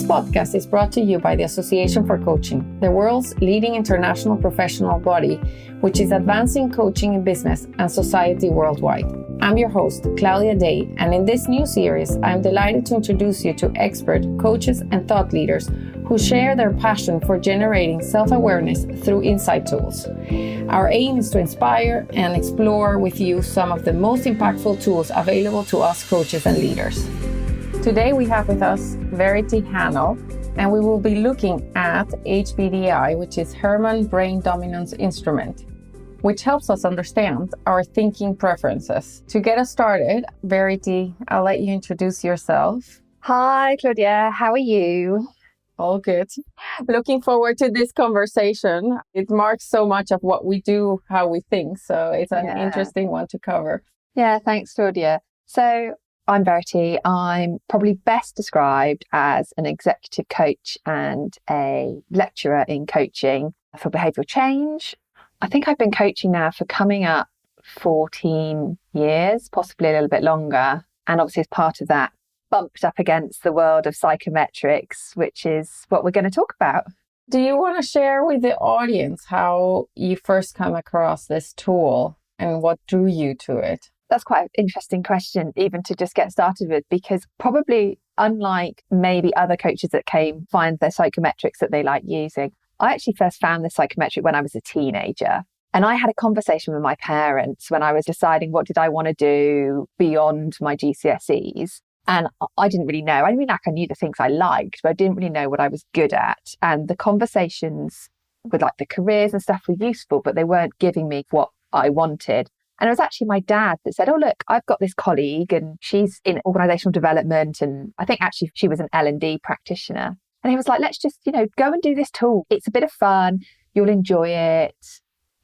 podcast is brought to you by the Association for Coaching, the world's leading international professional body, which is advancing coaching in business and society worldwide. I'm your host, Claudia Day, and in this new series, I'm delighted to introduce you to expert coaches and thought leaders who share their passion for generating self-awareness through insight tools. Our aim is to inspire and explore with you some of the most impactful tools available to us coaches and leaders. Today we have with us Verity Hannell, and we will be looking at HBDI, which is Herrmann Brain Dominance Instrument, which helps us understand our thinking preferences. To get us started, Verity, I'll let you introduce yourself. Hi, Claudia. How are you? All good. Looking forward to this conversation. It marks so much of what we do, how we think. So it's an interesting one to cover. Yeah, thanks, Claudia. So I'm Verity. I'm probably best described as an executive coach and a lecturer in coaching for behavioural change. I think I've been coaching now for coming up 14 years, possibly a little bit longer. And obviously as part of that, bumped up against the world of psychometrics, which is what we're going to talk about. Do you want to share with the audience how you first come across this tool and what drew you to it? That's quite an interesting question, even to just get started with, because probably unlike maybe other coaches that find their psychometrics that they like using, I actually first found the psychometric when I was a teenager. And I had a conversation with my parents when I was deciding what did I want to do beyond my GCSEs. And I didn't really know. I mean, like I knew the things I liked, but I didn't really know what I was good at. And the conversations with like the careers and stuff were useful, but they weren't giving me what I wanted. And it was actually my dad that said, oh, look, I've got this colleague and she's in organizational development. And I think actually she was an L&D practitioner. And he was like, let's just, go and do this tool. It's a bit of fun. You'll enjoy it.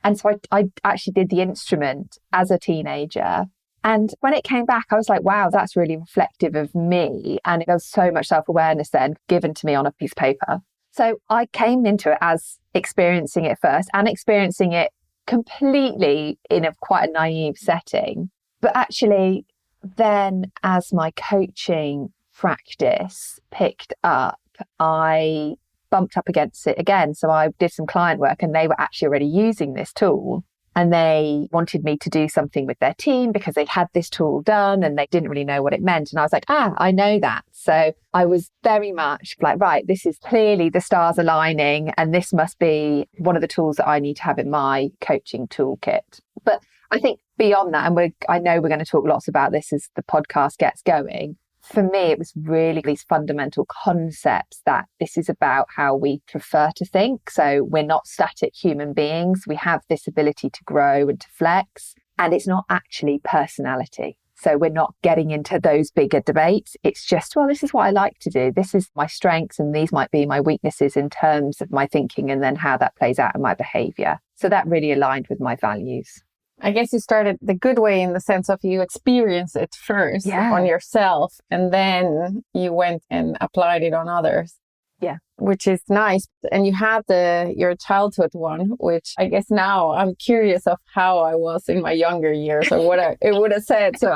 And so I actually did the instrument as a teenager. And when it came back, I was like, wow, that's really reflective of me. And there was so much self-awareness then given to me on a piece of paper. So I came into it as experiencing it first and experiencing it completely in quite a naive setting. But actually, then as my coaching practice picked up, I bumped up against it again. So I did some client work and they were actually already using this tool. And they wanted me to do something with their team because they'd had this tool done and they didn't really know what it meant. And I was like, I know that. So I was very much like, right, this is clearly the stars aligning and this must be one of the tools that I need to have in my coaching toolkit. But I think beyond that, and I know we're going to talk lots about this as the podcast gets going. For me, it was really these fundamental concepts that this is about how we prefer to think. So we're not static human beings. We have this ability to grow and to flex. And it's not actually personality. So we're not getting into those bigger debates. It's just, well, this is what I like to do. This is my strengths and these might be my weaknesses in terms of my thinking and then how that plays out in my behavior. So that really aligned with my values. I guess you started the good way in the sense of you experience it first on yourself and then you went and applied it on others. Yeah. Which is nice. And you had your childhood one, which I guess now I'm curious of how I was in my younger years or what it would have said. So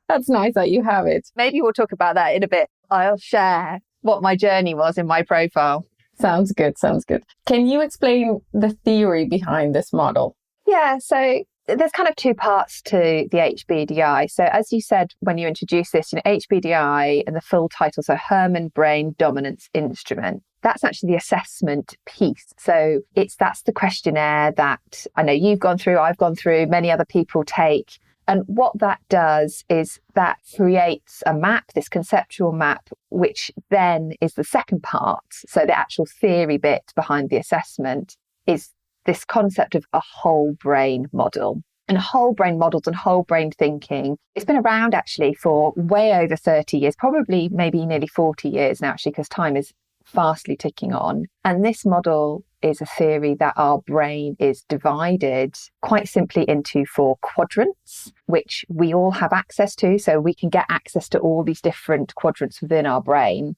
that's nice that you have it. Maybe we'll talk about that in a bit. I'll share what my journey was in my profile. Sounds good. Can you explain the theory behind this model? Yeah, so there's kind of two parts to the HBDI. So as you said, when you introduced this, HBDI and the full title, so Herrmann Brain Dominance Instrument, that's actually the assessment piece. So that's the questionnaire that I know you've gone through, I've gone through, many other people take. And what that does is that creates a map, this conceptual map, which then is the second part. So the actual theory bit behind the assessment is this concept of a whole brain model. And whole brain models and whole brain thinking, it's been around actually for way over 30 years, probably maybe nearly 40 years now actually, because time is fastly ticking on. And this model is a theory that our brain is divided quite simply into 4 quadrants, which we all have access to. So we can get access to all these different quadrants within our brain.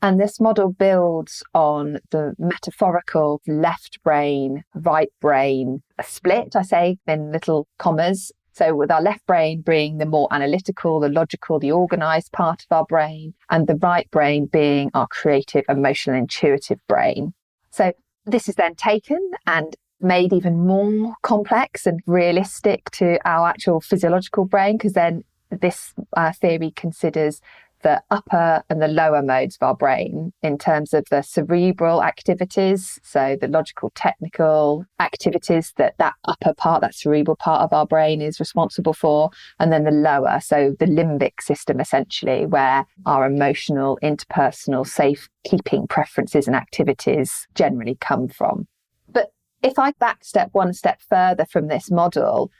And this model builds on the metaphorical left brain, right brain split, I say in little commas. So with our left brain being the more analytical, the logical, the organized part of our brain, and the right brain being our creative, emotional, intuitive brain. So this is then taken and made even more complex and realistic to our actual physiological brain, because then this theory considers the upper and the lower modes of our brain in terms of the cerebral activities, so the logical, technical activities that upper part, that cerebral part of our brain is responsible for, and then the lower, so the limbic system essentially, where our emotional, interpersonal, safekeeping preferences and activities generally come from. But if I backstep one step further from this model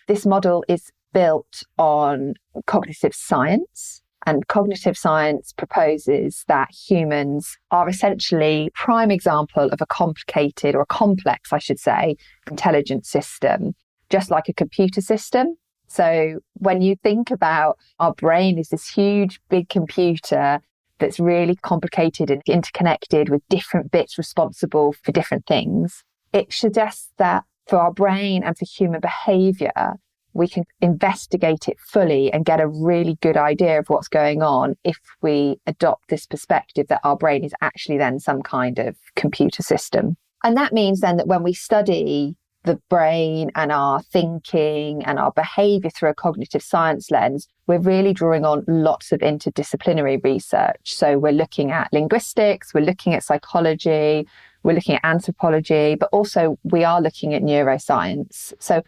is built on cognitive science. And cognitive science proposes that humans are essentially prime example of a complicated, or a complex, I should say, intelligent system, just like a computer system. So when you think about our brain as this huge, big computer that's really complicated and interconnected with different bits responsible for different things, it suggests that for our brain and for human behavior, we can investigate it fully and get a really good idea of what's going on if we adopt this perspective that our brain is actually then some kind of computer system. And that means then that when we study the brain and our thinking and our behavior through a cognitive science lens, we're really drawing on lots of interdisciplinary research. So we're looking at linguistics, we're looking at psychology, we're looking at anthropology, but also we are looking at neuroscience. So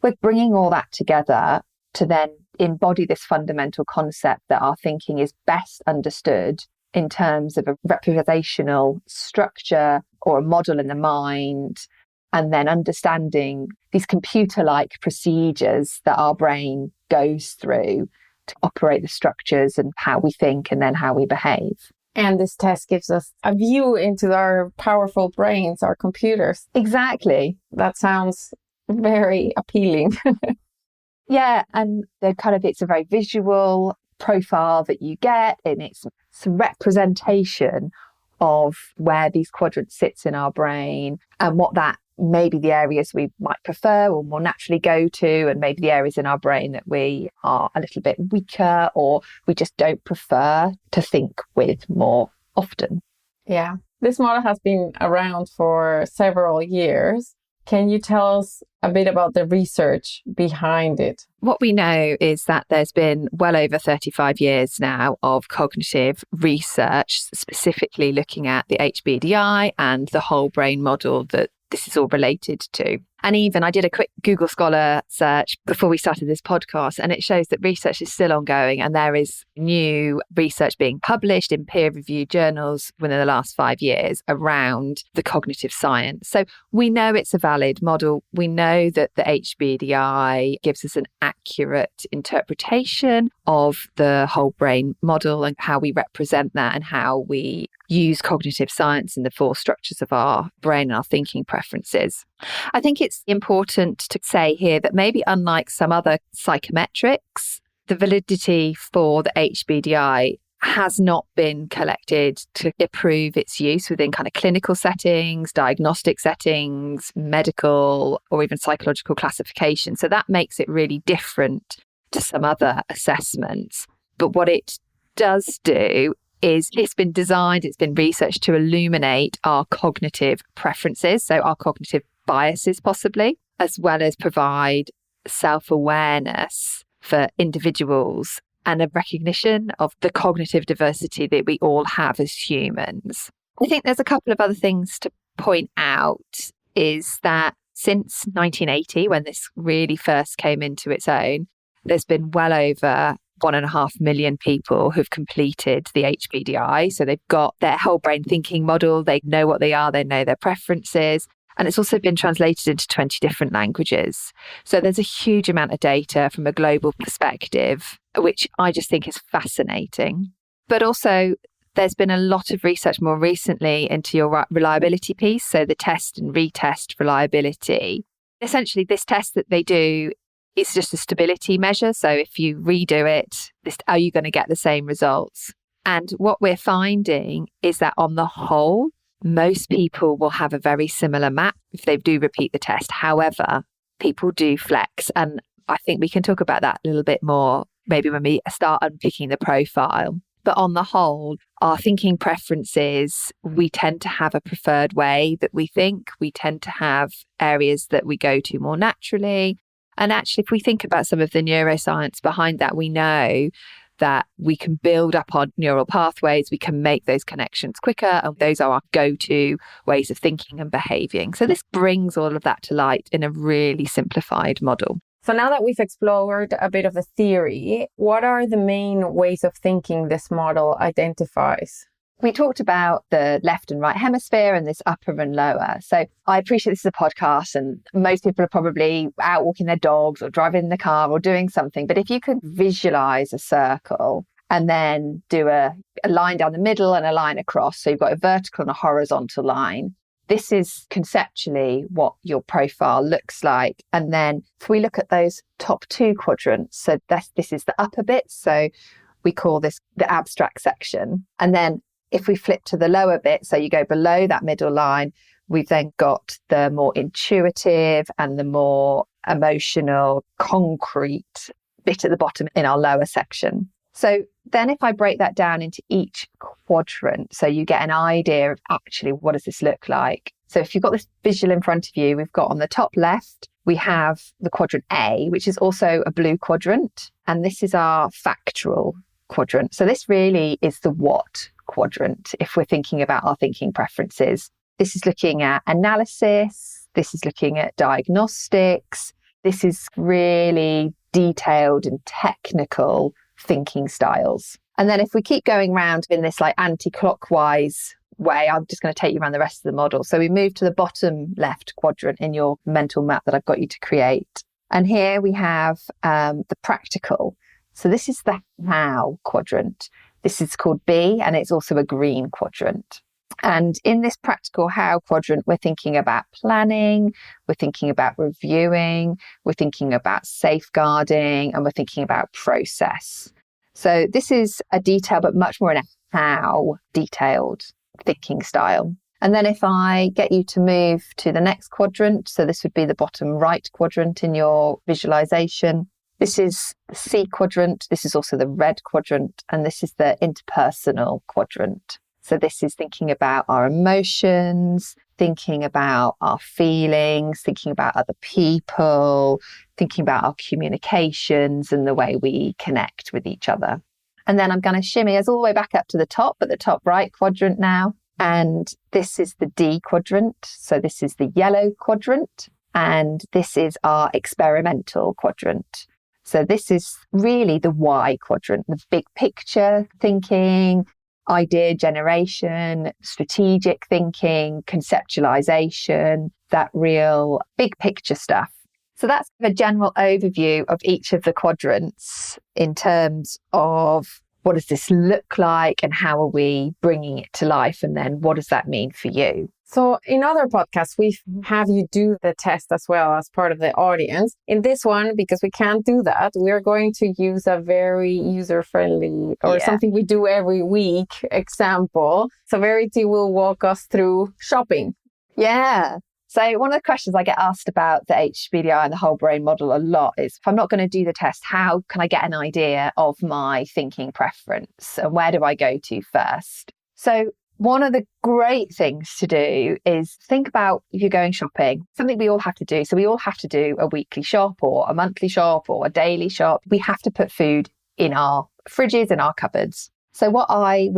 we're bringing all that together to then embody this fundamental concept that our thinking is best understood in terms of a representational structure or a model in the mind, and then understanding these computer-like procedures that our brain goes through to operate the structures and how we think and then how we behave. And this test gives us a view into our powerful brains, our computers. Exactly. That sounds very appealing. Yeah, and it's a very visual profile that you get, and it's a representation of where these quadrants sits in our brain and what that maybe the areas we might prefer or more naturally go to, and maybe the areas in our brain that we are a little bit weaker or we just don't prefer to think with more often. Yeah, this model has been around for several years. Can you tell us a bit about the research behind it? What we know is that there's been well over 35 years now of cognitive research, specifically looking at the HBDI and the whole brain model that this is all related to. And even I did a quick Google Scholar search before we started this podcast, and it shows that research is still ongoing, and there is new research being published in peer-reviewed journals within the last 5 years around the cognitive science. So we know it's a valid model. We know that the HBDI gives us an accurate interpretation of the whole brain model and how we represent that and how we use cognitive science in the four structures of our brain and our thinking preferences. I think it's important to say here that maybe unlike some other psychometrics, the validity for the HBDI has not been collected to approve its use within kind of clinical settings, diagnostic settings, medical, or even psychological classification. So that makes it really different to some other assessments. But what it does do is it's been designed, it's been researched to illuminate our cognitive preferences, so our cognitive biases possibly, as well as provide self-awareness for individuals and a recognition of the cognitive diversity that we all have as humans. I think there's a couple of other things to point out is that since 1980, when this really first came into its own, there's been well over 1.5 million people who've completed the HBDI. So they've got their whole brain thinking model. They know what they are. They know their preferences. And it's also been translated into 20 different languages. So there's a huge amount of data from a global perspective, which I just think is fascinating. But also there's been a lot of research more recently into your reliability piece. So the test and retest reliability. Essentially, this test that they do, it's just a stability measure. So if you redo it, are you going to get the same results? And what we're finding is that on the whole, most people will have a very similar map if they do repeat the test. However, people do flex. And I think we can talk about that a little bit more, maybe when we start unpicking the profile. But on the whole, our thinking preferences, we tend to have a preferred way that we think. We tend to have areas that we go to more naturally. And actually, if we think about some of the neuroscience behind that, we know that we can build up our neural pathways, we can make those connections quicker, and those are our go-to ways of thinking and behaving. So this brings all of that to light in a really simplified model. So now that we've explored a bit of the theory, what are the main ways of thinking this model identifies? We talked about the left and right hemisphere and this upper and lower. So I appreciate this is a podcast and most people are probably out walking their dogs or driving in the car or doing something. But if you could visualize a circle and then do a line down the middle and a line across, so you've got a vertical and a horizontal line, this is conceptually what your profile looks like. And then if we look at those top two quadrants, so this is the upper bit. So we call this the abstract section. And then if we flip to the lower bit, so you go below that middle line, we've then got the more intuitive and the more emotional, concrete bit at the bottom in our lower section. So then if I break that down into each quadrant, so you get an idea of actually what does this look like. So if you've got this visual in front of you, we've got on the top left, we have the quadrant A, which is also a blue quadrant. And this is our factual quadrant. So this really is the what quadrant if we're thinking about our thinking preferences. This is looking at analysis. This is looking at diagnostics. This is really detailed and technical thinking styles. And then if we keep going around in this like anti-clockwise way, I'm just going to take you around the rest of the model. So we move to the bottom left quadrant in your mental map that I've got you to create. And here we have the practical. So this is the how quadrant. This is called B, and it's also a green quadrant. And in this practical how quadrant, we're thinking about planning, we're thinking about reviewing, we're thinking about safeguarding, and we're thinking about process. So this is a detail, but much more in a how detailed thinking style. And then if I get you to move to the next quadrant, so this would be the bottom right quadrant in your visualization. This is the C quadrant. This is also the red quadrant, and this is the interpersonal quadrant. So this is thinking about our emotions, thinking about our feelings, thinking about other people, thinking about our communications and the way we connect with each other. And then I'm going to shimmy us all the way back up to the top, at the top right quadrant now. And this is the D quadrant. So this is the yellow quadrant. And this is our experimental quadrant. So this is really the Y quadrant, the big picture thinking, idea generation, strategic thinking, conceptualization, that real big picture stuff. So that's a general overview of each of the quadrants in terms of what does this look like and how are we bringing it to life? And then what does that mean for you? So in other podcasts, we have you do the test as well as part of the audience. In this one, because we can't do that, we're going to use a very user-friendly or something we do every week example. So Verity will walk us through shopping. Yeah. So one of the questions I get asked about the HBDI and the whole brain model a lot is, if I'm not going to do the test, how can I get an idea of my thinking preference? And where do I go to first? So one of the great things to do is think about if you're going shopping, something we all have to do. So we all have to do a weekly shop or a monthly shop or a daily shop. We have to put food in our fridges, in our cupboards. So what I'd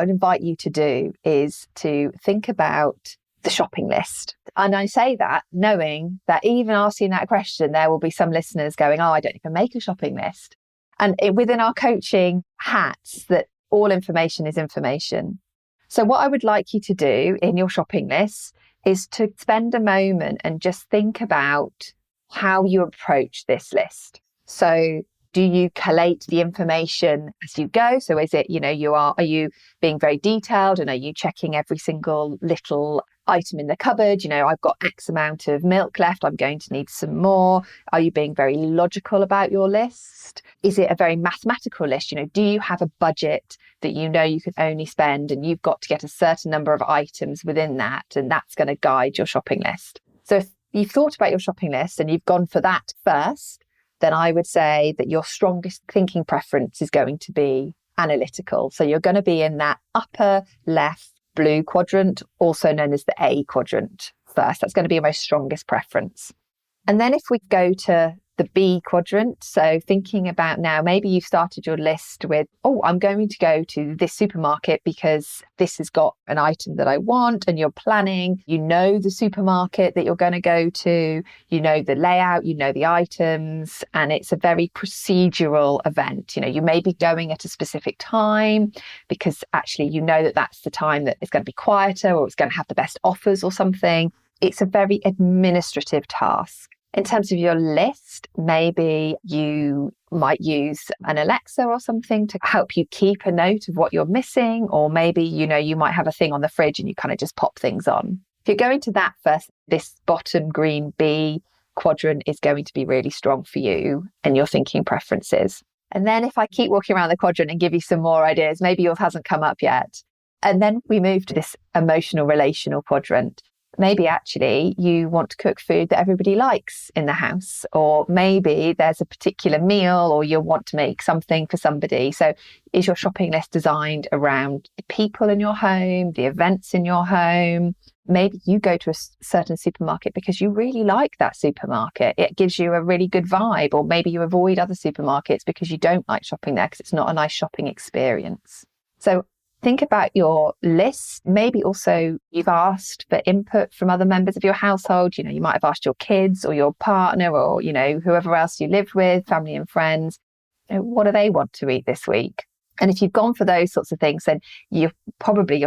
invite you to do is to think about the shopping list. And I say that knowing that even asking that question, there will be some listeners going, oh, I don't even make a shopping list. And within our coaching hats, that all information is information. So what I would like you to do in your shopping list is to spend a moment and just think about how you approach this list. So do you collate the information as you go? So is it, are you being very detailed and are you checking every single little item in the cupboard? I've got X amount of milk left. I'm going to need some more. Are you being very logical about your list? Is it a very mathematical list? Do you have a budget that you can only spend and you've got to get a certain number of items within that, and that's going to guide your shopping list? So if you've thought about your shopping list and you've gone for that first, then I would say that your strongest thinking preference is going to be analytical. So you're going to be in that upper left blue quadrant, also known as the A quadrant first. That's going to be your most strongest preference. And then if we go to the B quadrant, so thinking about now, maybe you've started your list with, oh, I'm going to go to this supermarket because this has got an item that I want, and you're planning, you know the supermarket that you're going to go to, you know the layout, you know the items, and it's a very procedural event. You know, you may be going at a specific time because actually you know that that's the time that it's going to be quieter or it's going to have the best offers or something. It's a very administrative task. In terms of your list, maybe you might use an Alexa or something to help you keep a note of what you're missing, or maybe, you know, you might have a thing on the fridge and you kind of just pop things on. If you're going to that first, this bottom green B quadrant is going to be really strong for you and your thinking preferences. And then if I keep walking around the quadrant and give you some more ideas, maybe yours hasn't come up yet. And then we move to this emotional relational quadrant. Maybe actually you want to cook food that everybody likes in the house, or maybe there's a particular meal or you want to make something for somebody. So is your shopping list designed around the people in your home, the events in your home? Maybe you go to a certain supermarket because you really like that supermarket. It gives you a really good vibe. Or maybe you avoid other supermarkets because you don't like shopping there because it's not a nice shopping experience. So think about your list. Maybe also you've asked for input from other members of your household. You know, you might have asked your kids or your partner or, you know, whoever else you live with, family and friends. You know, what do they want to eat this week? And if you've gone for those sorts of things, then your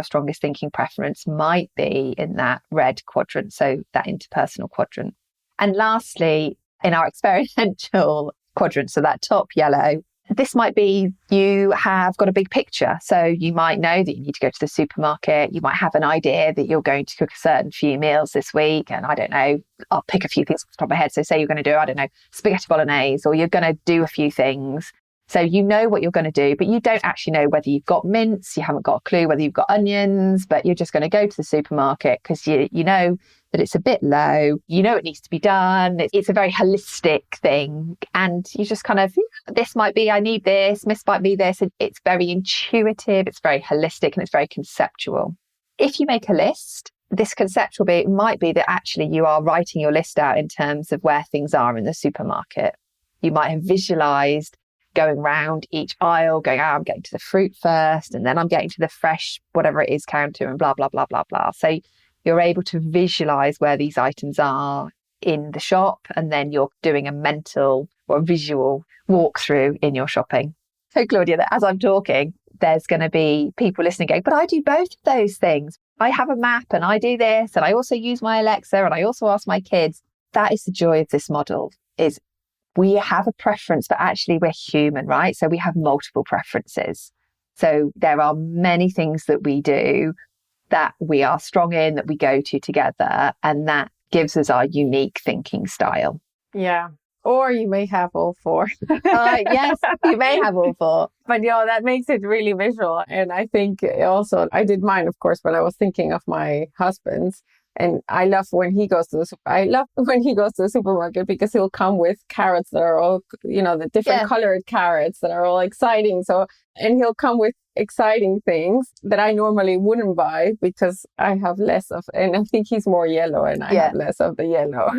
strongest thinking preference might be in that red quadrant, so that interpersonal quadrant. And lastly, in our experiential quadrant, so that top yellow, this might be you have got a big picture. So you might know that you need to go to the supermarket. You might have an idea that you're going to cook a certain few meals this week. And I don't know, I'll pick a few things off the top of my head. So say you're going to do, I don't know, spaghetti bolognese, or you're going to do a few things. So you know what you're going to do, but you don't actually know whether you've got mince. You haven't got a clue whether you've got onions, but you're just going to go to the supermarket because you know that it's a bit low. You know it needs to be done. It's a very holistic thing. And you just kind of, this might be, I need this might be this. And it's very intuitive. It's very holistic and it's very conceptual. If you make a list, this conceptual bit might be that actually you are writing your list out in terms of where things are in the supermarket. You might have visualized going round each aisle, going, I'm getting to the fruit first, and then I'm getting to the fresh, whatever it is, counter, and blah, blah, blah, blah, blah. So you're able to visualize where these items are in the shop, and then you're doing a mental or visual walkthrough in your shopping. So Claudia, as I'm talking, there's going to be people listening going, but I do both of those things. I have a map and I do this, and I also use my Alexa, and I also ask my kids. That is the joy of this model, is we have a preference, but actually we're human, right? So we have multiple preferences. So there are many things that we do that we are strong in, that we go to together, and that gives us our unique thinking style. Yeah. Or you may have all four. Yes, you may have all four. But that makes it really visual. And I think also, I did mine, of course, but I was thinking of my husband's. And I love when he goes to the supermarket because he'll come with carrots that are all, the different colored carrots that are all exciting. So, and he'll come with exciting things that I normally wouldn't buy because I have less of, and I think he's more yellow and I have less of the yellow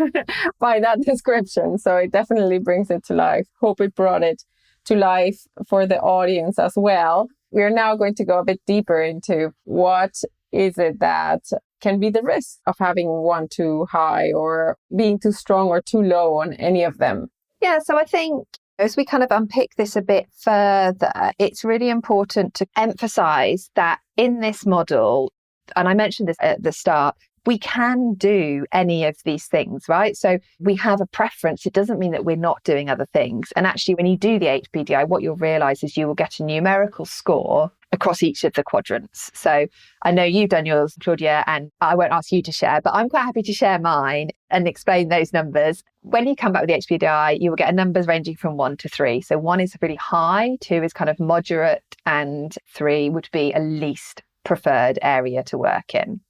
by that description. So it definitely brings it to life. Hope it brought it to life for the audience as well. We're now going to go a bit deeper into what is it that can be the risk of having one too high or being too strong or too low on any of them. Yeah, so I think as we kind of unpick this a bit further, it's really important to emphasize that in this model, and I mentioned this at the start, we can do any of these things, right? So we have a preference. It doesn't mean that we're not doing other things. And actually, when you do the HBDI, what you'll realize is you will get a numerical score across each of the quadrants. So I know you've done yours, Claudia, and I won't ask you to share, but I'm quite happy to share mine and explain those numbers. When you come back with the HBDI, you will get numbers ranging from 1 to 3. So 1 is really high, 2 is kind of moderate, and 3 would be a least preferred area to work in.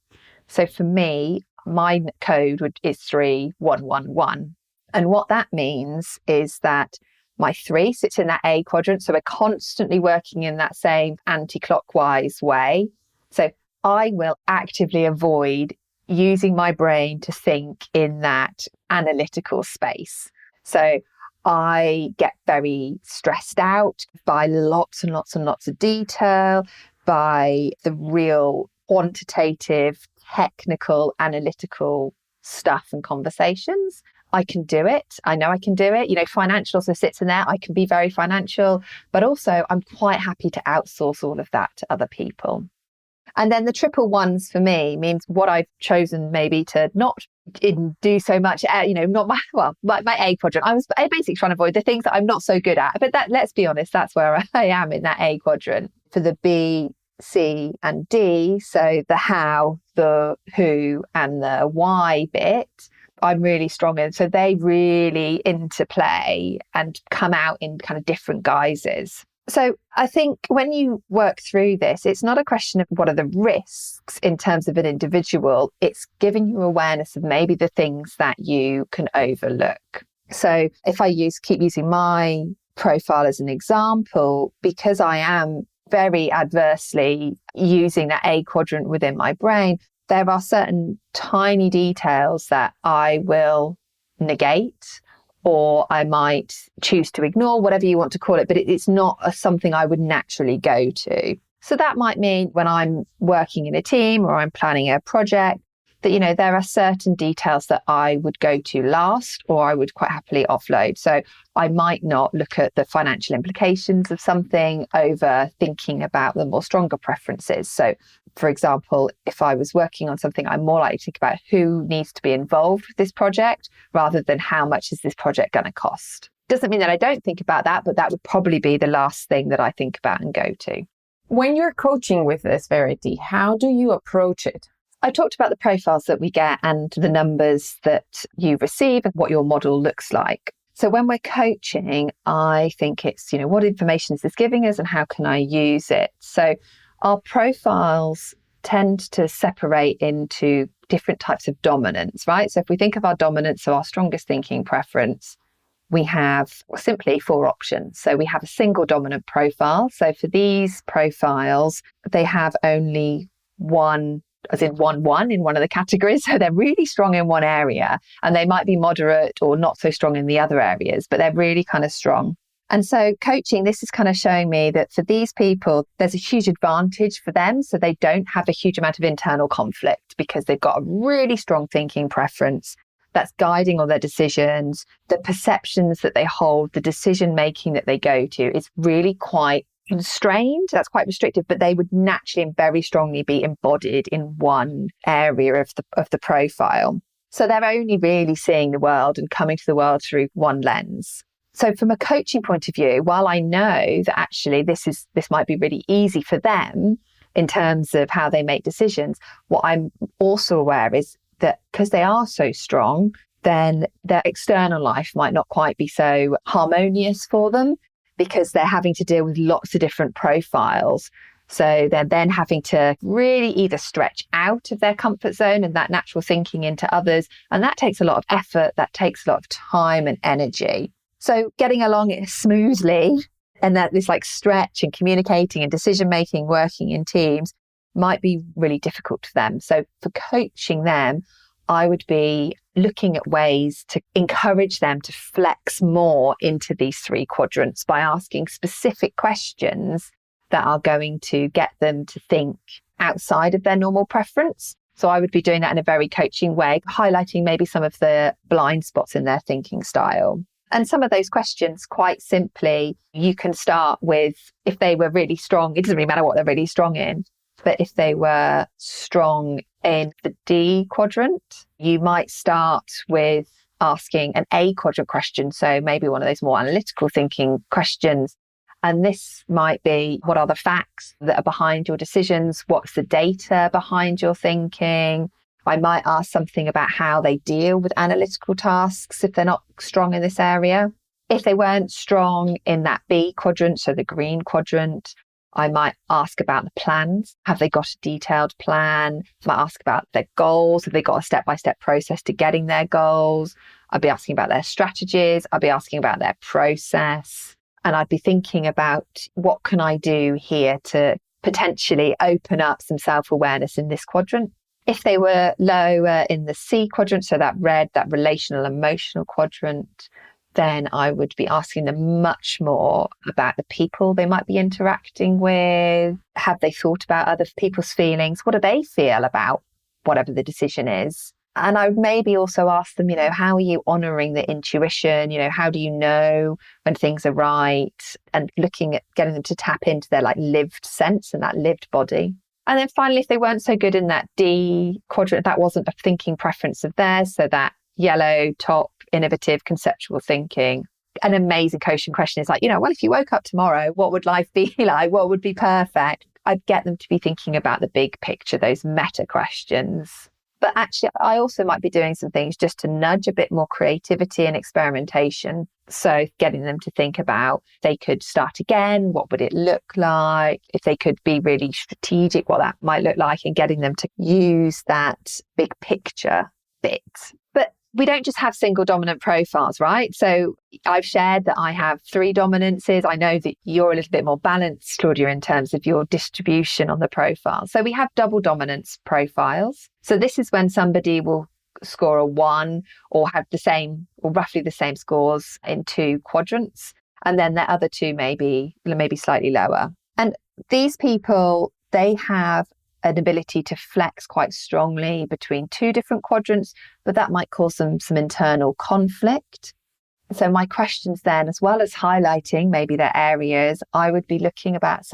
So for me, my code is 3111. And what that means is that my 3 sits in that A quadrant. So we're constantly working in that same anti-clockwise way. So I will actively avoid using my brain to think in that analytical space. So I get very stressed out by lots and lots and lots of detail, by the real quantitative, technical, analytical stuff and conversations. I can do it. I know I can do it. Financial also sits in there. I can be very financial, but also I'm quite happy to outsource all of that to other people. And then the triple ones for me means what I've chosen maybe to not do so much, not my A quadrant. I was basically trying to avoid the things that I'm not so good at. But let's be honest, that's where I am in that A quadrant. For the B, C and D, so the how, the who and the why bit, I'm really strong in. So they really interplay and come out in kind of different guises. So I think when you work through this, it's not a question of what are the risks in terms of an individual. It's giving you awareness of maybe the things that you can overlook. So if I keep using my profile as an example, because I am very adversely using that A quadrant within my brain, there are certain tiny details that I will negate, or I might choose to ignore, whatever you want to call it, but it's not something I would naturally go to. So that might mean when I'm working in a team or I'm planning a project, that, there are certain details that I would go to last, or I would quite happily offload. So I might not look at the financial implications of something over thinking about the more stronger preferences. So, for example, if I was working on something, I'm more likely to think about who needs to be involved with this project rather than how much is this project going to cost. Doesn't mean that I don't think about that, but that would probably be the last thing that I think about and go to. When you're coaching with this, Verity, how do you approach it? I talked about the profiles that we get and the numbers that you receive and what your model looks like. So when we're coaching, I think it's, what information is this giving us and how can I use it? So our profiles tend to separate into different types of dominance, right? So if we think of our dominance, so our strongest thinking preference, we have simply 4 options. So we have a single dominant profile. So for these profiles, they have only one, as in 1-1 in one of the categories. So they're really strong in one area and they might be moderate or not so strong in the other areas, but they're really kind of strong. And so coaching, this is kind of showing me that for these people, there's a huge advantage for them. So they don't have a huge amount of internal conflict because they've got a really strong thinking preference that's guiding all their decisions. The perceptions that they hold, the decision making that they go to is really quite constrained. That's quite restrictive, but they would naturally and very strongly be embodied in one area of the profile. So they're only really seeing the world and coming to the world through one lens. So from a coaching point of view, while I know that actually this might be really easy for them in terms of how they make decisions, what I'm also aware is that because they are so strong, then their external life might not quite be so harmonious for them, because they're having to deal with lots of different profiles. So they're then having to really either stretch out of their comfort zone and that natural thinking into others. And that takes a lot of effort, that takes a lot of time and energy. So getting along smoothly and that this stretch and communicating and decision making, working in teams might be really difficult for them. So for coaching them, I would be looking at ways to encourage them to flex more into these 3 quadrants by asking specific questions that are going to get them to think outside of their normal preference. So I would be doing that in a very coaching way, highlighting maybe some of the blind spots in their thinking style. And some of those questions, quite simply, you can start with if they were really strong. It doesn't really matter what they're really strong in, but if they were strong in the D quadrant, you might start with asking an A quadrant question. So maybe one of those more analytical thinking questions. And this might be, what are the facts that are behind your decisions? What's the data behind your thinking? I might ask something about how they deal with analytical tasks if they're not strong in this area. If they weren't strong in that B quadrant, so the green quadrant, I might ask about the plans. Have they got a detailed plan? I might ask about their goals. Have they got a step-by-step process to getting their goals? I'd be asking about their strategies. I'd be asking about their process. And I'd be thinking about what can I do here to potentially open up some self-awareness in this quadrant. If they were lower in the C quadrant, so that red, that relational emotional quadrant, then I would be asking them much more about the people they might be interacting with. Have they thought about other people's feelings? What do they feel about whatever the decision is? And I would maybe also ask them, how are you honouring the intuition? How do you know when things are right? And looking at getting them to tap into their lived sense and that lived body. And then finally, if they weren't so good in that D quadrant, that wasn't a thinking preference of theirs. So that yellow top, innovative, conceptual thinking. An amazing coaching question is well, if you woke up tomorrow, what would life be like? What would be perfect? I'd get them to be thinking about the big picture, those meta questions. But actually, I also might be doing some things just to nudge a bit more creativity and experimentation. So getting them to think about they could start again, what would it look like? If they could be really strategic, what that might look like, and getting them to use that big picture bit. But we don't just have single dominant profiles, right? So I've shared that I have 3 dominances. I know that you're a little bit more balanced, Claudia, in terms of your distribution on the profile. So we have double dominance profiles. So this is when somebody will score a 1 or have the same or roughly the same scores in 2 quadrants. And then the other 2 maybe slightly lower. And these people, they have an ability to flex quite strongly between 2 different quadrants, but that might cause them some internal conflict. So my questions then, as well as highlighting maybe their areas, I would be looking about,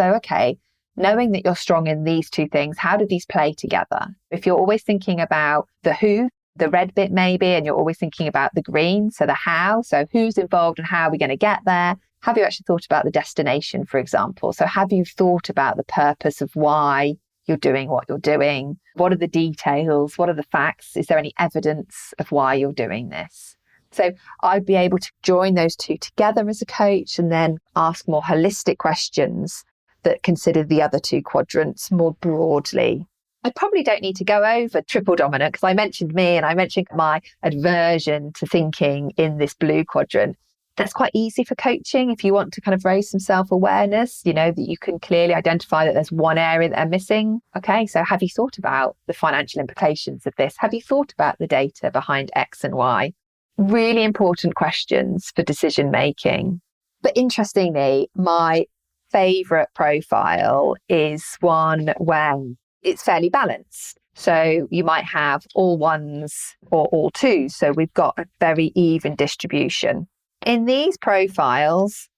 knowing that you're strong in these 2 things, how do these play together? If you're always thinking about the who, the red bit maybe, and you're always thinking about the green, so the how, so who's involved and how are we going to get there? Have you actually thought about the destination, for example? So have you thought about the purpose of why you're doing what you're doing? What are the details? What are the facts? Is there any evidence of why you're doing this? So I'd be able to join those 2 together as a coach and then ask more holistic questions that consider the other 2 quadrants more broadly. I probably don't need to go over triple dominant because I mentioned me and I mentioned my aversion to thinking in this blue quadrant. That's quite easy for coaching. If you want to kind of raise some self-awareness, that you can clearly identify that there's one area that they're missing. Okay, so have you thought about the financial implications of this? Have you thought about the data behind X and Y? Really important questions for decision making. But interestingly, my favourite profile is one where it's fairly balanced. So you might have all 1s or all 2s. So we've got a very even distribution. In these profiles,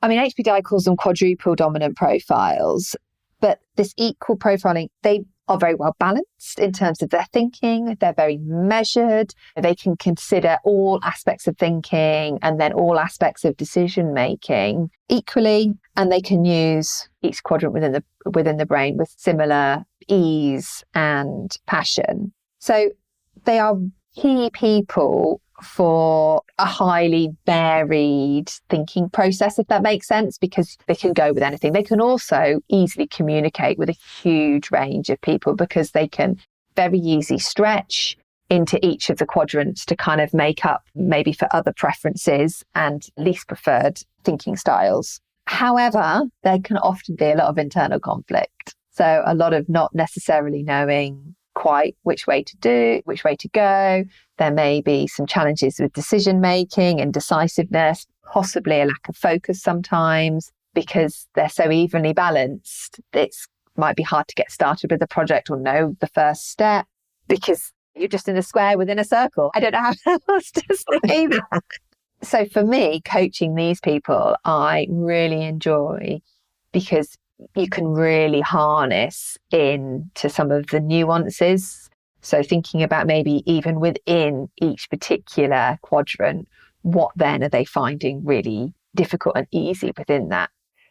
HBDI calls them quadruple dominant profiles, but this equal profiling, they are very well balanced in terms of their thinking. They're very measured. They can consider all aspects of thinking and then all aspects of decision making equally, and they can use each quadrant within the brain with similar ease and passion. So they are key people for a highly varied thinking process, if that makes sense, because they can go with anything. They can also easily communicate with a huge range of people because they can very easily stretch into each of the quadrants to kind of make up maybe for other preferences and least preferred thinking styles. However, there can often be a lot of internal conflict. So a lot of not necessarily knowing quite which way to go. There may be some challenges with decision making and decisiveness, possibly a lack of focus sometimes because they're so evenly balanced. It might be hard to get started with the project or know the first step because you're just in a square within a circle. I don't know how else to say that. So for me, coaching these people, I really enjoy because you can really harness into some of the nuances. So thinking about maybe even within each particular quadrant, what then are they finding really difficult and easy within that?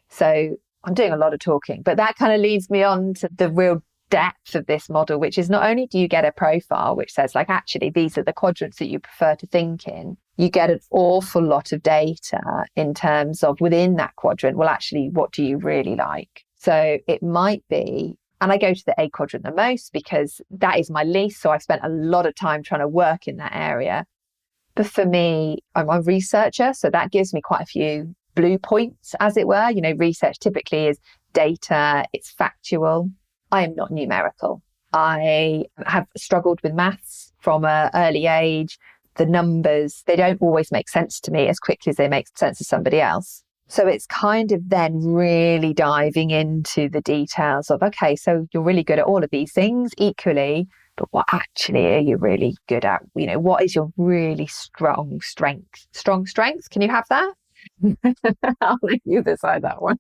So I'm doing a lot of talking, but that kind of leads me on to the real depth of this model, which is not only do you get a profile which says actually these are the quadrants that you prefer to think in, you get an awful lot of data in terms of within that quadrant, well, actually, what do you really like? So it might be, and I go to the A quadrant the most because that is my least. So I've spent a lot of time trying to work in that area. But for me, I'm a researcher, so that gives me quite a few blue points, as it were. Research typically is data, it's factual. I am not numerical. I have struggled with maths from an early age. The numbers, they don't always make sense to me as quickly as they make sense to somebody else. So it's kind of then really diving into the details of, okay, so you're really good at all of these things equally, but what actually are you really good at? What is your really strong strength? Strong strength? Can you have that? I'll let you decide that one.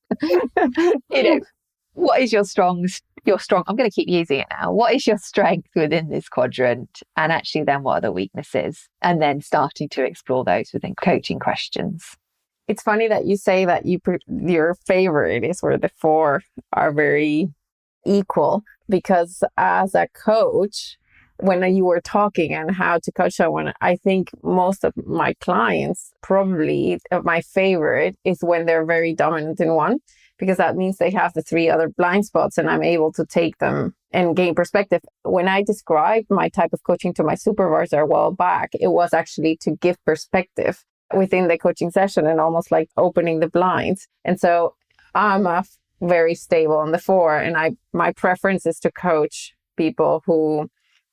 What is your strong, I'm going to keep using it now. What is your strength within this quadrant? And actually then what are the weaknesses? And then starting to explore those within coaching questions. It's funny that you say that your favorite is where the 4 are very equal, because as a coach, when you were talking and how to coach someone, I think most of my clients, probably my favorite is when they're very dominant in one, because that means they have the 3 other blind spots and I'm able to take them and gain perspective. When I described my type of coaching to my supervisor a while back, it was actually to give perspective within the coaching session and almost like opening the blinds. And so I'm very stable on the 4, and my preference is to coach people who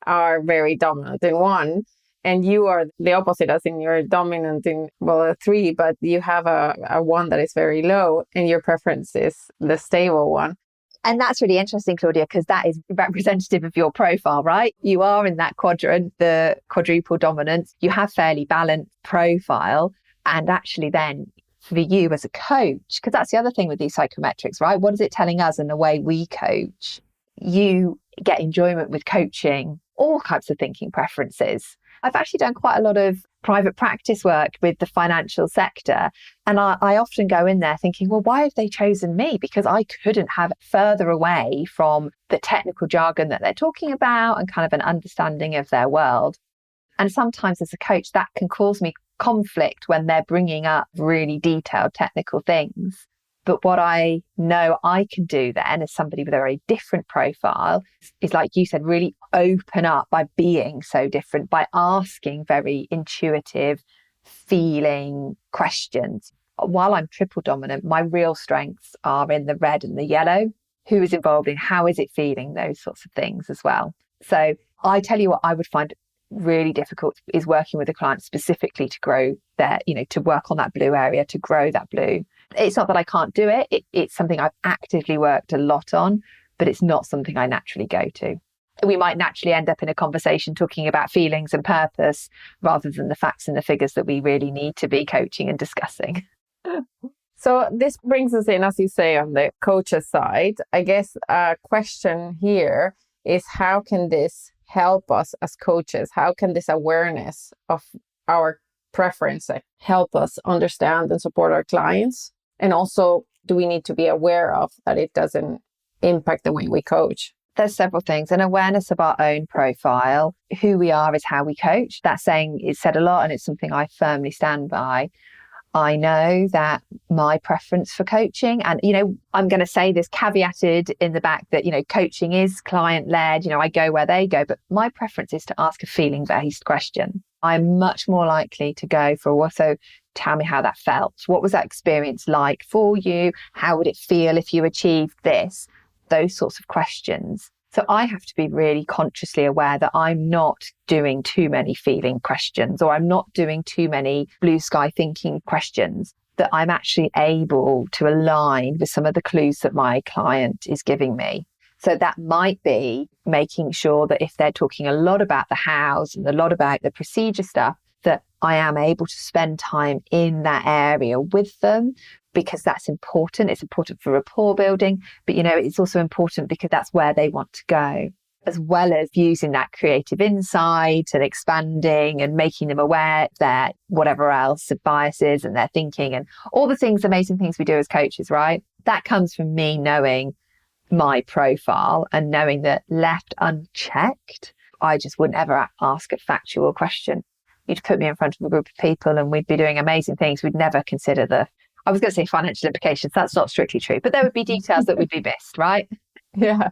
are very dominant in 1, and you are the opposite, as in you're dominant in a 3, but you have a 1 that is very low, and your preference is the stable one. And that's really interesting, Claudia, because that is representative of your profile, right? You are in that quadrant, the quadruple dominance. You have fairly balanced profile. And actually then for you as a coach, because that's the other thing with these psychometrics, right? What is it telling us in the way we coach? You get enjoyment with coaching, all types of thinking preferences. I've actually done quite a lot of private practice work with the financial sector. And I often go in there thinking, well, why have they chosen me? Because I couldn't have further away from the technical jargon that they're talking about and kind of an understanding of their world. And sometimes as a coach, that can cause me conflict when they're bringing up really detailed technical things. But what I know I can do then as somebody with a very different profile is, like you said, really open up by being so different, by asking very intuitive, feeling questions. While I'm triple dominant, my real strengths are in the red and the yellow. Who is involved in how is it feeling? Those sorts of things as well. So I tell you what I would find really difficult is working with a client specifically to grow their, to work on that blue area, to grow that blue. It's not that I can't do it. It's something I've actively worked a lot on, but it's not something I naturally go to. We might naturally end up in a conversation talking about feelings and purpose rather than the facts and the figures that we really need to be coaching and discussing. So this brings us in, as you say, on the coach's side. I guess a question here is, how can this help us as coaches? How can this awareness of our preference help us understand and support our clients? And also, do we need to be aware of that it doesn't impact the way we coach? There's several things. An awareness of our own profile. Who we are is how we coach. That saying is said a lot, and it's something I firmly stand by. I know that my preference for coaching, and, I'm going to say this caveated in the back that, coaching is client-led, I go where they go, but my preference is to ask a feeling-based question. I'm much more likely to go for, so tell me how that felt. What was that experience like for you? How would it feel if you achieved this? Those sorts of questions. So I have to be really consciously aware that I'm not doing too many feeling questions, or I'm not doing too many blue sky thinking questions, that I'm actually able to align with some of the clues that my client is giving me. So that might be making sure that if they're talking a lot about the hows and a lot about the procedure stuff, that I am able to spend time in that area with them, because that's important. It's important for rapport building, but it's also important because that's where they want to go, as well as using that creative insight and expanding and making them aware of their whatever else, of biases and their thinking and all the things, amazing things we do as coaches, right? That comes from me knowing my profile and knowing that left unchecked, I just wouldn't ever ask a factual question. You'd put me in front of a group of people and we'd be doing amazing things. We'd never consider I was going to say financial implications. That's not strictly true, but there would be details that would be missed, right? Yeah.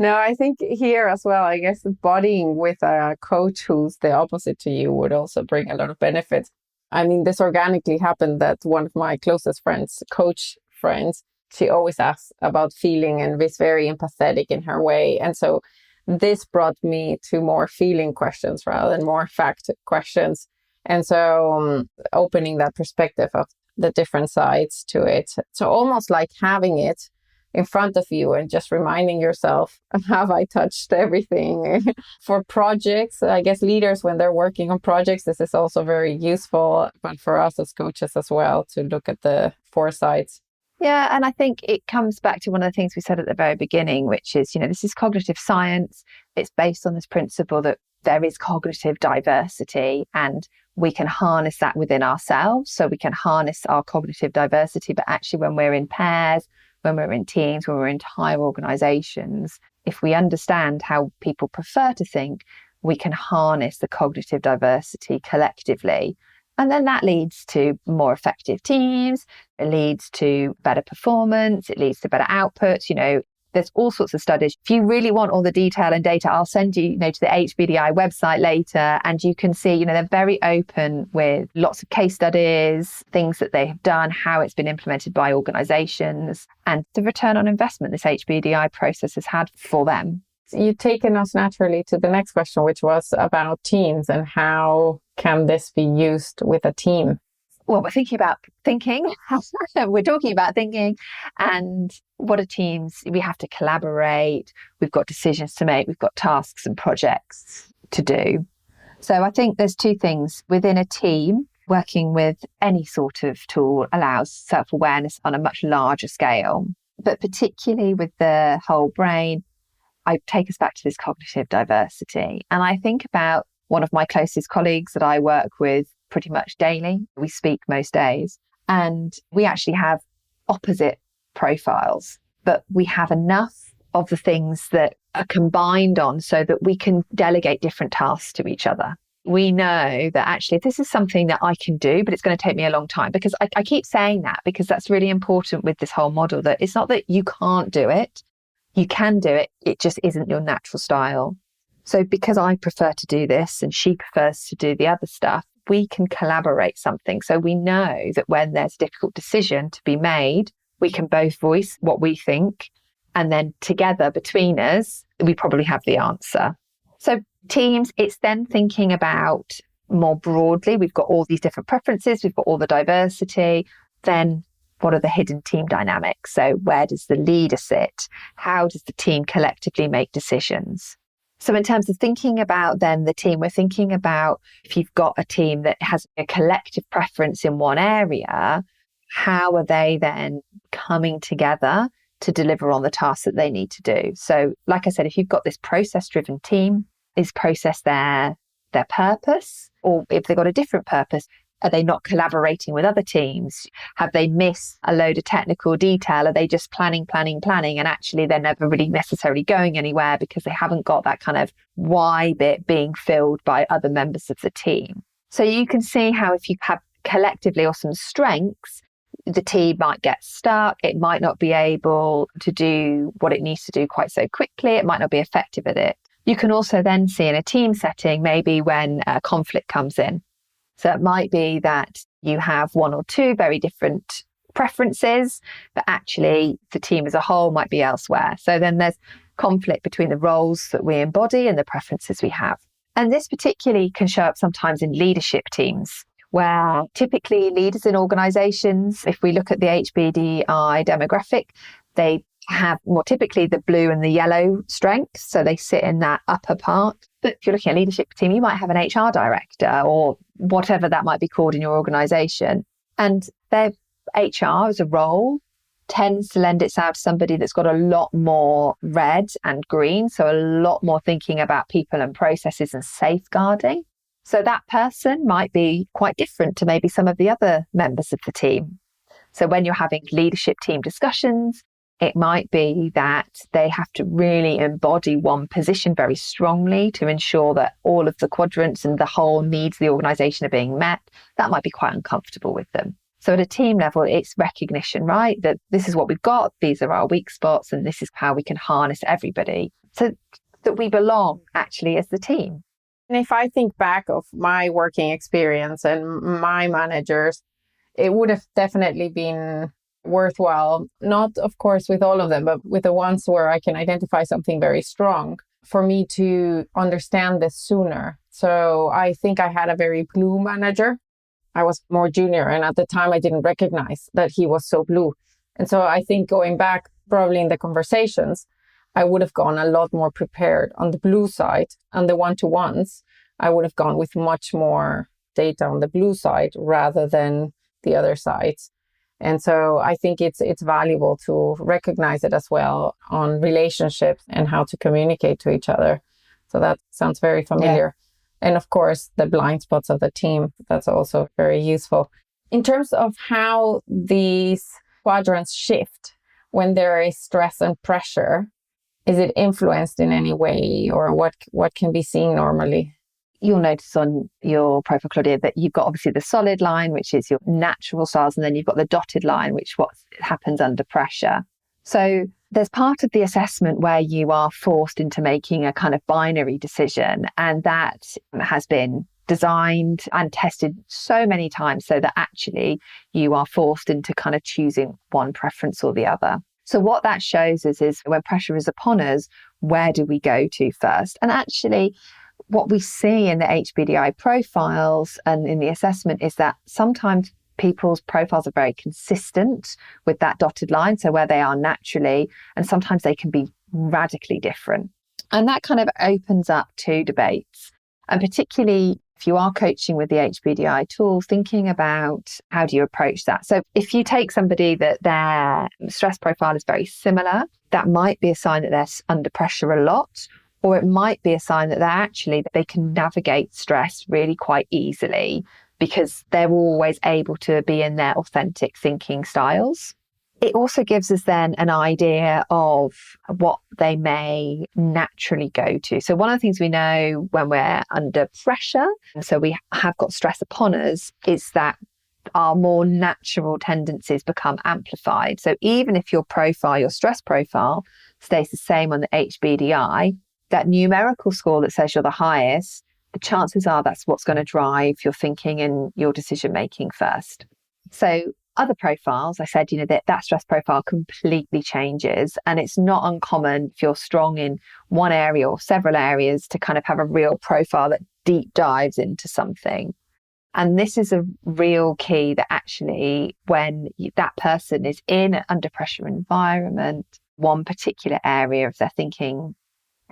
No, I think here as well, I guess bodying with a coach who's the opposite to you would also bring a lot of benefits. I mean, this organically happened that one of my closest friends, coach friends, she always asks about feeling and is very empathetic in her way. And so this brought me to more feeling questions rather than more fact questions. And so opening that perspective of the different sides to it. So almost like having it in front of you and just reminding yourself, have I touched everything? For projects, I guess leaders, when they're working on projects, this is also very useful, but for us as coaches as well, to look at the four sides. Yeah, and I think it comes back to one of the things we said at the very beginning, which is, this is cognitive science. It's based on this principle that there is cognitive diversity and we can harness that within ourselves. So we can harness our cognitive diversity, but actually when we're in pairs, when we're in teams, when we're in entire organizations, if we understand how people prefer to think, we can harness the cognitive diversity collectively. And then that leads to more effective teams. It leads to better performance. It leads to better outputs. There's all sorts of studies. If you really want all the detail and data, I'll send you, to the HBDI website later, and you can see, they're very open with lots of case studies, things that they have done, how it's been implemented by organizations, and the return on investment this HBDI process has had for them. You've taken us naturally to the next question, which was about teams and how can this be used with a team? Well, we're thinking about thinking. We're talking about thinking. And what are teams? We have to collaborate. We've got decisions to make. We've got tasks and projects to do. So I think there's two things. Within a team, working with any sort of tool allows self-awareness on a much larger scale. But particularly with the whole brain, I take us back to this cognitive diversity. And I think about one of my closest colleagues that I work with pretty much daily. We speak most days, and we actually have opposite profiles, but we have enough of the things that are combined on so that we can delegate different tasks to each other. We know that actually if this is something that I can do, but it's going to take me a long time, because I keep saying that because that's really important with this whole model, that it's not that you can't do it. You can do it. It just isn't your natural style. So because I prefer to do this and she prefers to do the other stuff, we can collaborate something. So we know that when there's a difficult decision to be made, we can both voice what we think. And then together between us, we probably have the answer. So teams, it's then thinking about more broadly, we've got all these different preferences, we've got all the diversity. Then what are the hidden team dynamics? So where does the leader sit? How does the team collectively make decisions? So in terms of thinking about then the team, we're thinking about if you've got a team that has a collective preference in one area, how are they then coming together to deliver on the tasks that they need to do? So like I said, if you've got this process-driven team, is process their purpose? Or if they've got a different purpose, are they not collaborating with other teams? Have they missed a load of technical detail? Are they just planning, and actually they're never really necessarily going anywhere because they haven't got that kind of why bit being filled by other members of the team? So you can see how if you have collectively awesome strengths, the team might get stuck. It might not be able to do what it needs to do quite so quickly. It might not be effective at it. You can also then see in a team setting, maybe when conflict comes in. So it might be that you have one or two very different preferences, but actually the team as a whole might be elsewhere. So then there's conflict between the roles that we embody and the preferences we have. And this particularly can show up sometimes in leadership teams, where typically leaders in organizations, if we look at the HBDI demographic, they have more typically the blue and the yellow strengths. So they sit in that upper part. But if you're looking at a leadership team, you might have an HR director or whatever that might be called in your organization. And their HR as a role tends to lend itself to somebody that's got a lot more red and green. So a lot more thinking about people and processes and safeguarding. So that person might be quite different to maybe some of the other members of the team. So when you're having leadership team discussions, it might be that they have to really embody one position very strongly to ensure that all of the quadrants and the whole needs of the organization are being met. That might be quite uncomfortable with them. So at a team level, it's recognition, right? That this is what we've got. These are our weak spots and this is how we can harness everybody. so that we belong actually as the team. And if I think back of my working experience and my managers, it would have definitely been worthwhile, not of course with all of them, but with the ones where I can identify something very strong, for me to understand this sooner. So I think I had a very blue manager. I was more junior, and at the time I didn't recognize that he was so blue. And so I think going back, probably in the conversations, I would have gone a lot more prepared on the blue side, and the one-to-ones, I would have gone with much more data on the blue side rather than the other sides. And so I think it's valuable to recognize it as well on relationships and how to communicate to each other. So that sounds very familiar. Yeah. And of course, the blind spots of the team, that's also very useful. In terms of how these quadrants shift when there is stress and pressure, is it influenced in any way, or what can be seen normally? You'll notice on your profile, Claudia, that you've got obviously the solid line, which is your natural styles, and then you've got the dotted line, which what happens under pressure. So there's part of the assessment where you are forced into making a kind of binary decision, and that has been designed and tested so many times so that actually you are forced into kind of choosing one preference or the other. So what that shows us is when pressure is upon us, where do we go to first? And actually, what we see in the HBDI profiles and in the assessment is that sometimes people's profiles are very consistent with that dotted line, so where they are naturally, and sometimes they can be radically different. And that kind of opens up two debates. And particularly if you are coaching with the HBDI tool, thinking about how do you approach that. So if you take somebody that their stress profile is very similar, that might be a sign that they're under pressure a lot, or it might be a sign that they can navigate stress really quite easily because they're always able to be in their authentic thinking styles. It also gives us then an idea of what they may naturally go to. So one of the things we know when we're under pressure, so we have got stress upon us, is that our more natural tendencies become amplified. So even if your stress profile stays the same on the HBDI, that numerical score that says you're the highest, the chances are that's what's going to drive your thinking and your decision making first. So other profiles, I said, that stress profile completely changes, and it's not uncommon if you're strong in one area or several areas to kind of have a real profile that deep dives into something. And this is a real key, that actually when that person is in an under pressure environment, one particular area of their thinking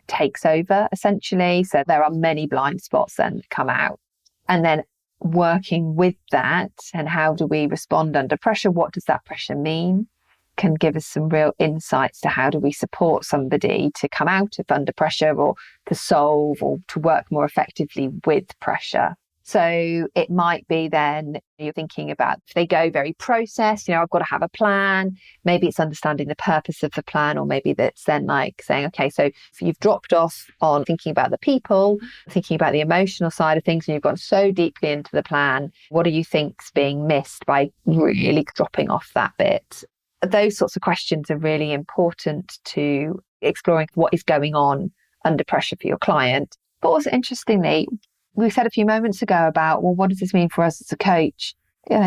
takes over essentially. So there are many blind spots then that come out. And then working with that and how do we respond under pressure? What does that pressure mean? Can give us some real insights to how do we support somebody to come out of under pressure, or to solve or to work more effectively with pressure. So it might be then you're thinking about, if they go very processed, I've got to have a plan. Maybe it's understanding the purpose of the plan, or maybe that's then like saying, okay, so if you've dropped off on thinking about the people, thinking about the emotional side of things, and you've gone so deeply into the plan, what do you think's being missed by really dropping off that bit? Those sorts of questions are really important to exploring what is going on under pressure for your client. But also interestingly, we said a few moments ago about, well, what does this mean for us as a coach?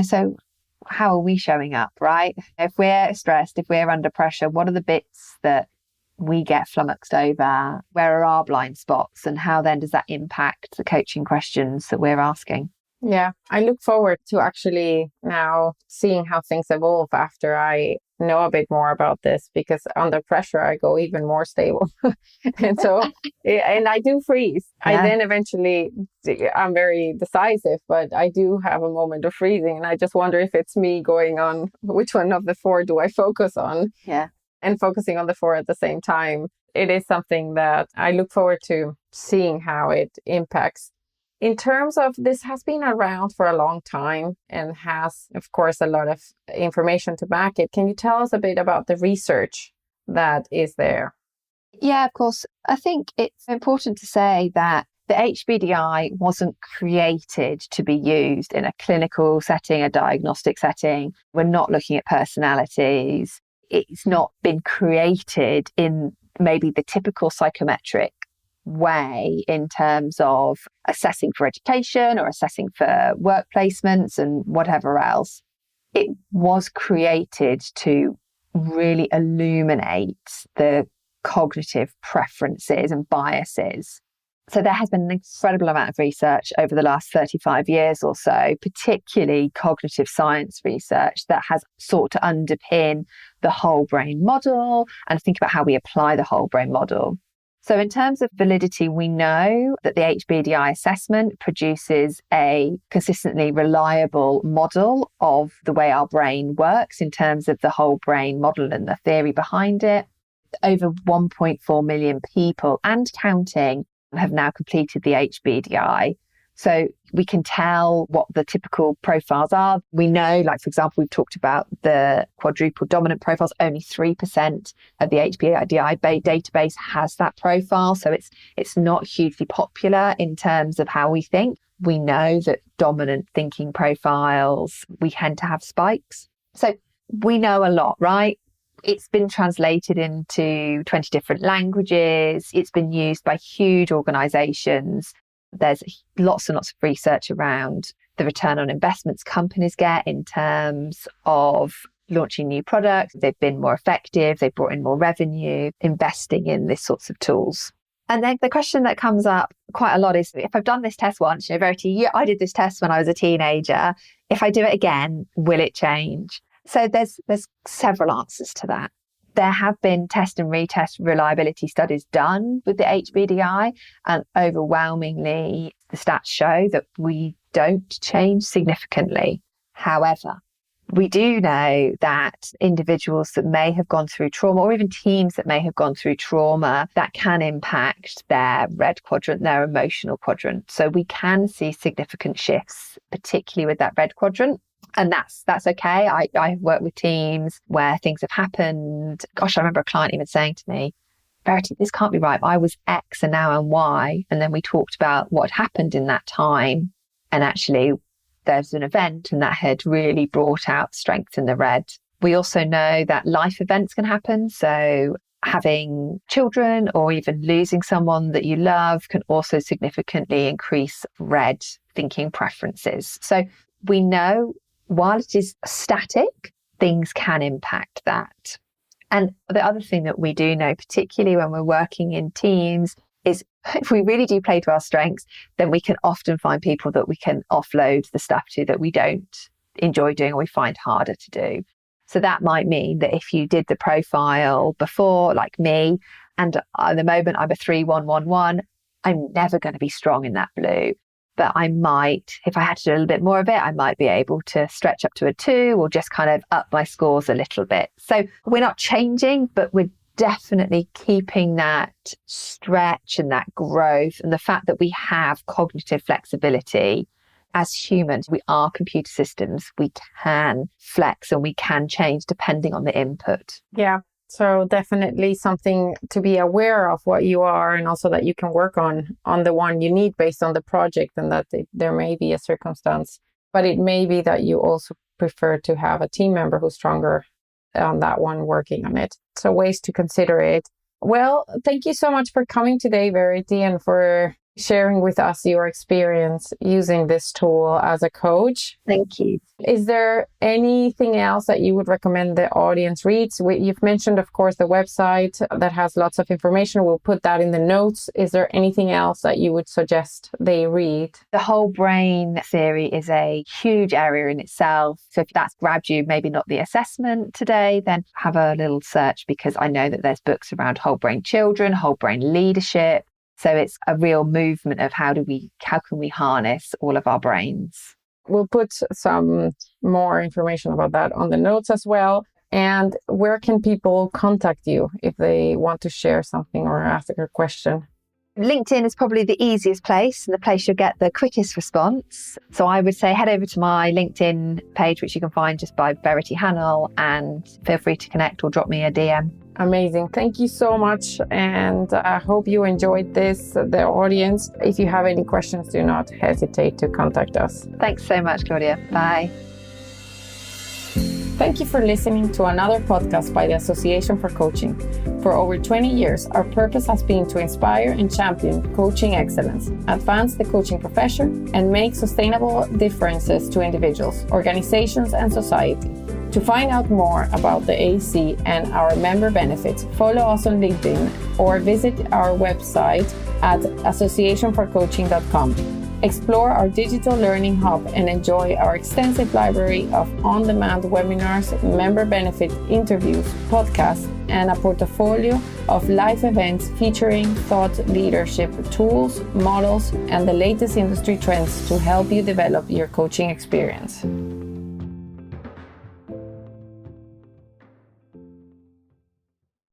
So how are we showing up, right? If we're stressed, if we're under pressure, what are the bits that we get flummoxed over? Where are our blind spots? And how then does that impact the coaching questions that we're asking? Yeah, I look forward to actually now seeing how things evolve after I know a bit more about this, because under pressure, I go even more stable. And so, and I do freeze. Yeah. I then eventually, I'm very decisive, but I do have a moment of freezing. And I just wonder if it's me going on, which one of the four do I focus on? Yeah. And focusing on the four at the same time. It is something that I look forward to seeing how it impacts. In terms of, this has been around for a long time and has, of course, a lot of information to back it. Can you tell us a bit about the research that is there? Yeah, of course. I think it's important to say that the HBDI wasn't created to be used in a clinical setting, a diagnostic setting. We're not looking at personalities. It's not been created in maybe the typical psychometric way in terms of assessing for education or assessing for work placements and whatever else. It was created to really illuminate the cognitive preferences and biases. So there has been an incredible amount of research over the last 35 years or so, particularly cognitive science research that has sought to underpin the whole brain model and think about how we apply the whole brain model. So in terms of validity, we know that the HBDI assessment produces a consistently reliable model of the way our brain works in terms of the whole brain model and the theory behind it. Over 1.4 million people and counting have now completed the HBDI. So we can tell what the typical profiles are. We know, like, for example, we've talked about the quadruple dominant profiles. Only 3% of the HBDI database has that profile. So it's not hugely popular in terms of how we think. We know that dominant thinking profiles, we tend to have spikes. So we know a lot, right? It's been translated into 20 different languages. It's been used by huge organizations. There's lots and lots of research around the return on investments companies get in terms of launching new products. They've been more effective. They've brought in more revenue, investing in these sorts of tools. And then the question that comes up quite a lot is, if I've done this test once, Verity, I did this test when I was a teenager. If I do it again, will it change? So there's several answers to that. There have been test and retest reliability studies done with the HBDI, and overwhelmingly the stats show that we don't change significantly. However, we do know that individuals that may have gone through trauma, or even teams that may have gone through trauma, that can impact their red quadrant, their emotional quadrant. So we can see significant shifts, particularly with that red quadrant. And that's okay. I work with teams where things have happened. Gosh, I remember a client even saying to me, Verity, this can't be right. I was X and now I'm Y. And then we talked about what happened in that time. And actually, there's an event and that had really brought out strength in the red. We also know that life events can happen. So having children or even losing someone that you love can also significantly increase red thinking preferences. So we know, while it is static, things can impact that. And the other thing that we do know, particularly when we're working in teams, is if we really do play to our strengths, then we can often find people that we can offload the stuff to that we don't enjoy doing or we find harder to do. So that might mean that if you did the profile before, like me, and at the moment I'm a 3-1-1-1, I'm never going to be strong in that blue. But I might, if I had to do a little bit more of it, I might be able to stretch up to a 2 or just kind of up my scores a little bit. So we're not changing, but we're definitely keeping that stretch and that growth, and the fact that we have cognitive flexibility. As humans, we are computer systems. We can flex and we can change depending on the input. Yeah. So definitely something to be aware of what you are, and also that you can work on the one you need based on the project, and that there may be a circumstance, but it may be that you also prefer to have a team member who's stronger on that one working on it. So ways to consider it. Well, thank you so much for coming today, Verity, and for sharing with us your experience using this tool as a coach. Thank you. Is there anything else that you would recommend the audience reads? You've mentioned, of course, the website that has lots of information. We'll put that in the notes. Is there anything else that you would suggest they read? The whole brain theory is a huge area in itself. So if that's grabbed you, maybe not the assessment today, then have a little search, because I know that there's books around whole brain children, whole brain leadership. So it's a real movement of how can we harness all of our brains. We'll put some more information about that on the notes as well. And where can people contact you if they want to share something or ask a question? LinkedIn is probably the easiest place and the place you'll get the quickest response. So I would say head over to my LinkedIn page, which you can find just by Verity Hannell, and feel free to connect or drop me a DM. Amazing. Thank you so much. And I hope you enjoyed this, the audience. If you have any questions, do not hesitate to contact us. Thanks so much, Claudia. Bye. Thank you for listening to another podcast by the Association for Coaching. For over 20 years, our purpose has been to inspire and champion coaching excellence, advance the coaching profession, and make sustainable differences to individuals, organizations, and society. To find out more about the AC and our member benefits, follow us on LinkedIn or visit our website at associationforcoaching.com. Explore our digital learning hub and enjoy our extensive library of on-demand webinars, member benefit interviews, podcasts, and a portfolio of live events featuring thought leadership tools, models, and the latest industry trends to help you develop your coaching experience.